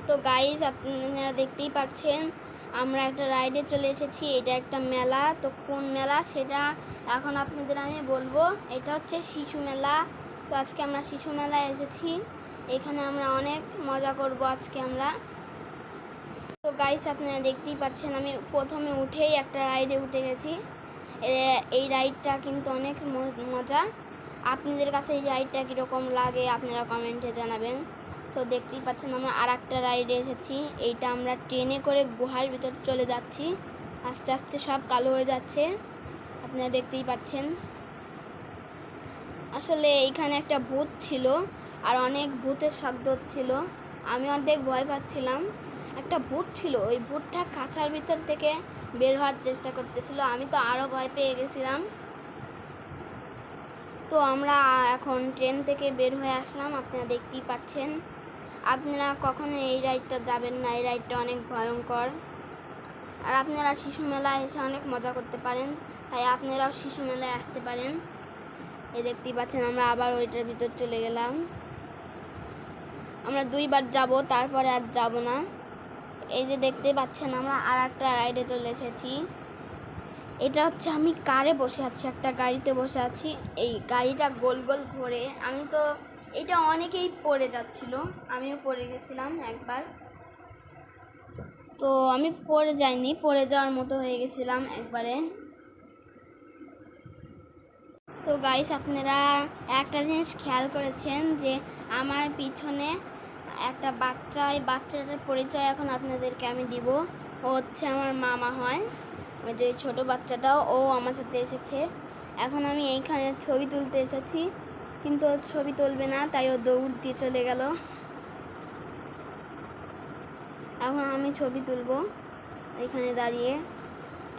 তো গাইস আপনারা দেখতেই পাচ্ছেন আমরা একটা রাইডে চলে এসেছি। এটা একটা মেলা, তো কোন মেলা সেটা এখন আপনাদের আমি বলবো। এটা হচ্ছে শিশু মেলা। তো আজকে আমরা শিশু মেলায় এসেছি, এখানে আমরা অনেক মজা করব আজকে আমরা। তো গাইস আপনারা দেখতেই পাচ্ছেন আমি প্রথমে উঠেই একটা রাইডে উঠে গেছি। এই রাইডটা কিন্তু অনেক মজা। আপনাদের কাছে এই রাইডটা কীরকম লাগে আপনারা কমেন্টে জানাবেন। তো দেখতেই পাচ্ছেন আমরা আর একটা রাইডে এসেছি। এইটা আমরা ট্রেনে করে গুহার ভিতর চলে যাচ্ছি, আস্তে আস্তে সব কালো হয়ে যাচ্ছে, আপনারা দেখতেই পাচ্ছেন। আসলে এইখানে একটা ভূত ছিল আর অনেক ভূতের শব্দ হচ্ছিল, আমি অর্ধেক ভয় পাচ্ছিলাম। একটা ভূত ছিল, ওই ভূতটা খাঁচার ভিতর থেকে বের হওয়ার চেষ্টা করতেছিল, আমি তো আরও ভয় পেয়ে গেছিলাম। তো আমরা এখন ট্রেন থেকে বের হয়ে আসলাম, আপনারা দেখতেই পাচ্ছেন। আপনারা কখনো এই রাইডটা যাবেন না, এই রাইডটা অনেক ভয়ঙ্কর। আর আপনারা শিশু মেলায় এসে অনেক মজা করতে পারেন, তাই আপনারাও শিশু মেলায় আসতে পারেন। এই দেখতেই পাচ্ছেন আমরা আবার ওইটার ভিতর চলে গেলাম। আমরা 2 বার যাব, তারপরে আর যাব না। এই যে দেখতে পাচ্ছেন আমরা আর একটা রাইডে চলে এসেছি। এটা হচ্ছে আমি কারে বসে আছি, একটা গাড়িতে বসে আছি। এই গাড়িটা গোল গোল ঘোরে, আমি তো এটা অনেকেই পড়ে যাচ্ছিল, আমিও পড়ে গেছিলাম একবার। তো আমি পড়ে যাইনি, পড়ে যাওয়ার মতো হয়ে গেছিলাম একবারে। তো গাইস আপনারা একটা জিনিস খেয়াল করেছেন যে আমার পিছনে একটা বাচ্চা, এই বাচ্চাটার পরিচয় এখন আপনাদেরকে আমি দিব। ও হচ্ছে আমার মামা হয়, ওই যে ছোটো বাচ্চাটাও ও আমার সাথে এসেছে। এখন আমি এইখানে ছবি তুলতে এসেছি, কিন্তু ও ছবি তুলবে না, তাই ও দৌড় দিয়ে চলে গেল। এখন আমি ছবি তুলব এখানে দাঁড়িয়ে।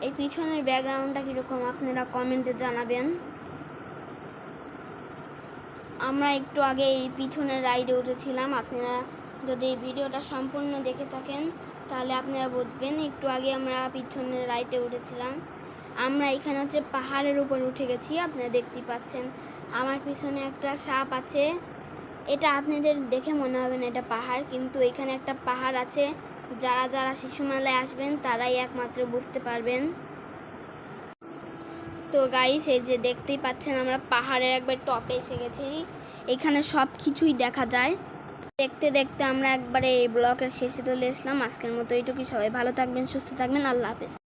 এই পিছনের ব্যাকগ্রাউন্ডটা কীরকম আপনারা কমেন্টে জানাবেন। আমরা একটু আগে এই পিছনের রাইডে উঠেছিলাম, আপনারা যদি এই ভিডিওটা সম্পূর্ণ দেখে থাকেন তাহলে আপনারা বুঝবেন। একটু আগে আমরা পিছনের রাইডে উঠেছিলাম। আমরা এখানে হচ্ছে পাহাড়ের উপর উঠে গেছি, আপনারা দেখতেই পাচ্ছেন। আমার পিছনে একটা সাপ আছে, এটা আপনাদের দেখে মনে হবে না এটা পাহাড়, কিন্তু এখানে একটা পাহাড় আছে। যারা যারা শিশু মেলায় আসবেন তারাই একমাত্র বুঝতে পারবেন। তো গাইস এই যে দেখতেই পাচ্ছেন আমরা পাহাড়ের একবার টপে এসে গেছি, এখানে সব কিছুই দেখা যায়। দেখতে দেখতে আমরা একবারে এই ব্লগের শেষে চলে আসলাম। আজকের মতো এইটুকুই, সবাই ভালো থাকবেন, সুস্থ থাকবেন, আল্লাহ হাফেজ।